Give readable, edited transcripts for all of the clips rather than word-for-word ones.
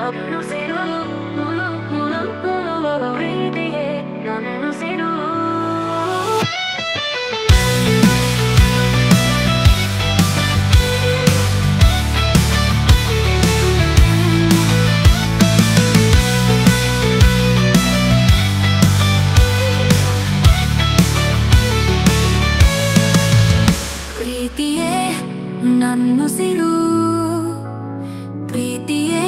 ನನ್ನುಸಿರು ಪ್ರೀತಿಯೇ ನನ್ನುಸಿರು. ಪ್ರೀತಿಯೇ ನನ್ನುಸಿರು ಪ್ರೀತಿಯೇ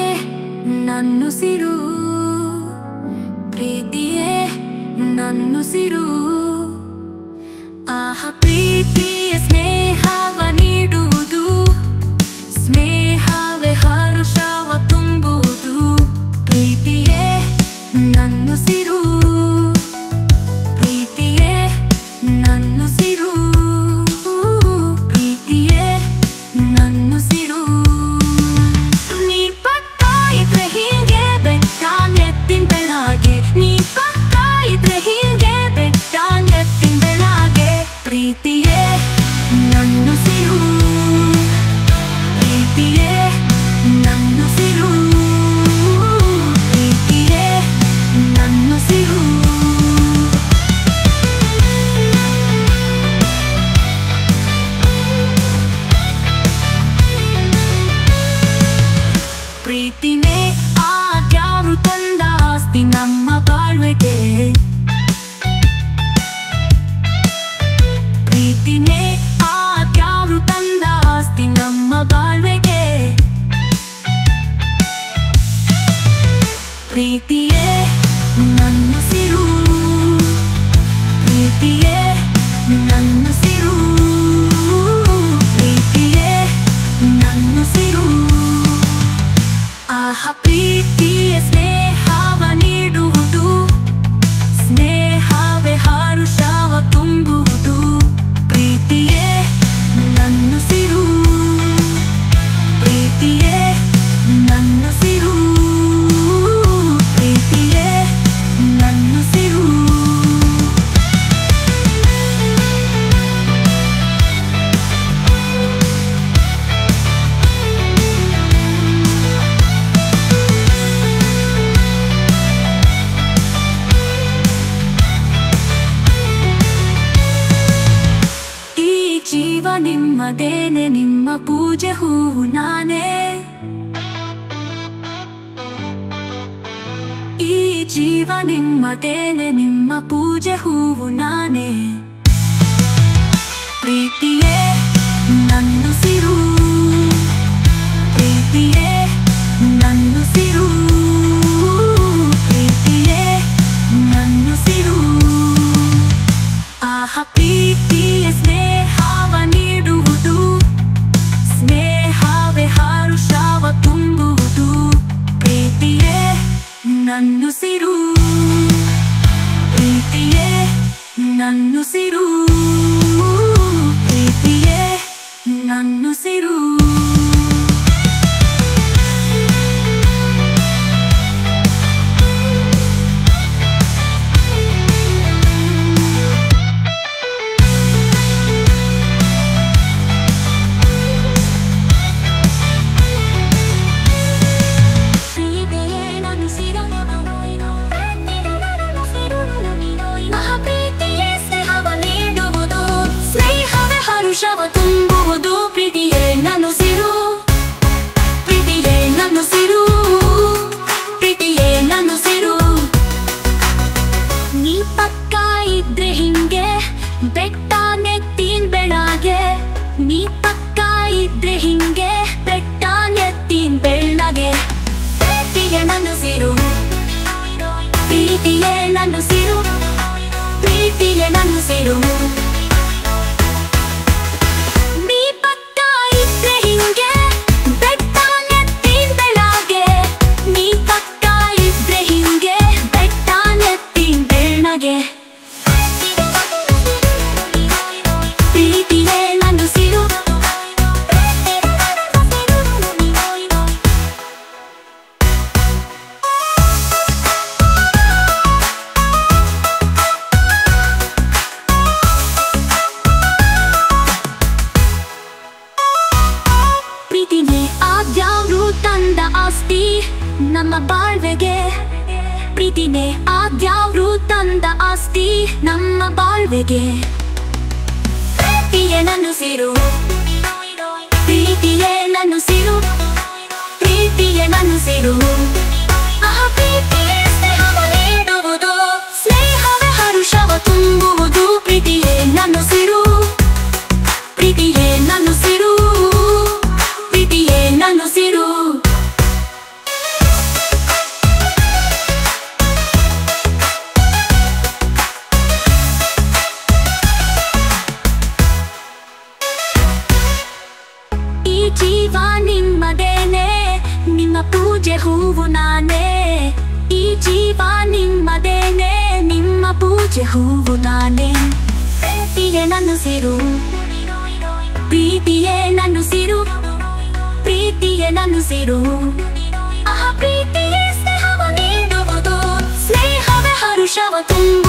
ನನ್ನುಸಿರು ಪ್ರೀತಿಯೇ ನನ್ನುಸಿರು. ಆಹ ಪ್ರೀತಿಯ ಸ್ನೇಹವ ನೀಡುವುದು, ಸ್ನೇಹವೇ ಹರುಷವ ತುಂಬುವುದು. ಪ್ರೀತಿಯೇ ನನ್ನುಸಿರು ಪ್ರೀತಿಯೇ ನನ್ನುಸಿರು ಪ್ರೀತಿಯೇ ನನ್ನುಸಿರು. ನೀ ಪಕ್ಕ ಇದ್ರೆ ಹೀಗೆ ಬೆಟ್ಟ ನೆತ್ತಿನ ಬೆಳಗ್ಗೆ, ನೀ ಪಕ್ಕ ಇದ್ರೆ ಹೀಗೆ ಬೆಟ್ಟ ನೆತ್ತಿನ ಬೆಳಗ್ಗೆ. ಪ್ರೀತಿಯೇ ನನ್ನುಸಿರು ಪ್ರೀತಿಯೇ ನನ್ನುಸಿರು ಪ್ರೀತಿಯೇ ನನ್ನುಸಿರು. ಪ್ರೀತಿನೇ ಆದ್ಯಾರು ತಂದ ಆಸ್ತಿ ನಮ್ಮ ಬಾಳ್ವೆಗೆ. ಪ್ರೀತಿನೇ ಆದ್ಯಾರು ತಂದ ಆಸ್ತಿ ನಮ್ಮ ಬಾಳ್ವೆಗೆ. ಪ್ರೀತಿಯೇ ನನ್ನುಸಿರು ಪ್ರೀತಿಯೇ ನನ್ನುಸಿರು ಪ್ರೀತಿಯೇ ನನ್ನುಸಿರು. ಆಹ ಪ್ರೀತಿಯ ಸ್ನೇಹವ ನೀಡುವುದು, ಸ್ನೇಹವೇ ಹರುಷವ ತುಂಬುವುದು. ಪ್ರೀತಿಯೇ ನನ್ನುಸಿರು ಪ್ರೀತಿಯೇ ನನ್ನುಸಿರು ಪ್ರೀತಿಯೇ ನನ್ನುಸಿರು. ಜೀವ ನಿಮ್ಮದೇನೆ, ನಿಮ್ಮ ಪೂಜೆ ಹೂವು ನಾನೇ. ಈ ಜೀವ ನಿಮ್ಮದೇನೆ, ನಿಮ್ಮ ಪೂಜೆ ಹೂವು ನಾನೇ. ಪ್ರೀತಿಯೇ ನನ್ನುಸಿರು ಪ್ರೀತಿಯೇ ನನ್ನುಸಿರು ಪ್ರೀತಿಯೇ ನನ್ನುಸಿರು. ಆಹ ಪ್ರೀತಿಯ ಸ್ನೇಹವ ನೀಡುವುದು, ಸ್ನೇಹವೇ ಹರುಷವ ತುಂಬುವುದು. ಪ್ರೀತಿಯೇ ನನ್ನುಸಿರು ಪ್ರೀತಿಯೇ ನನ್ನುಸಿರು ಪ್ರೀತಿಯೇ ನನ್ನುಸಿರು. ಹರುಷವ ತುಂಬುವುದು. ಪ್ರೀತಿಯೇ ನನ್ನುಸಿರು ಪ್ರೀತಿಯೇ ನನ್ನುಸಿರು ಪ್ರೀತಿಯೇ ನನ್ನುಸಿರು. ನೀ ಪಕ್ಕ ಇದ್ರೆ ಹಿಂಗೆ ಬೆಟ್ಟ ನೆತ್ತಿನ ಬೆಳಗ್ಗೆ, ನೀ ಪಕ್ಕ ಇದ್ರೆ ಹಿಂಗೆ ಬೆಟ್ಟ ನೆತ್ತಿನ ಬೆಳಗ್ಗೆ. ಪ್ರೀತಿಯೇ ನನ್ನುಸಿರು ಪ್ರೀತಿಯೇ ನನ್ನುಸಿರು ಪ್ರೀತಿಯೇ ನನ್ನುಸಿರು. ಪ್ರೀತಿಯೇ ನನ್ನುಸಿರು ನಮ್ಮ ಬಾಳ್ವೆಗೆ ಪ್ರೀತಿನೇ ಆದ್ಯಾವ್ರು ತಂದ ಆಸ್ತಿ ನಮ್ಮ ಬಾಳ್ವೆಗೆ ಪ್ರೀತಿಯೇ ನನ್ನುಸಿರು ಪ್ರೀತಿಯೇ ನನ್ನುಸಿರು ಪ್ರೀತಿಯೇ ನನ್ನುಸಿರು ಪ್ರೀತಿಯೇ ಸ್ನೇಹವ ನೀಡುವುದು ಸ್ನೇಹವೇ ಹರುಷವ ತುಂಬುವುದು ಪ್ರೀತಿಯೇ ನನ್ನುಸಿರು ಪ್ರೀತಿಯೇ ನನ್ನುಸಿರು ಪ್ರೀತಿಯೇ ನನ್ನುಸಿರು ಈ ಜೀವ ನಿಮ್ಮದೇನೆ ನಿಮ್ಮ ಪೂಜೆ ಹೂವು ನಾನೇ ಈ ಜೀವ ನಿಮ್ಮದೇನೆ ನಿಮ್ಮ ಪೂಜೆ ಹೂವು ನಾನೇ ಪ್ರೀತಿಯೇ ನನ್ನುಸಿರು ಪ್ರೀತಿಯೇ ನನ್ನುಸಿರು ಪ್ರೀತಿಯೇ ನನ್ನುಸಿರು ಪ್ರೀತಿಯೇ ಸ್ನೇಹವ ನೀಡುವುದು ಸ್ನೇಹವೇ ಹರುಷವ ತುಂಬ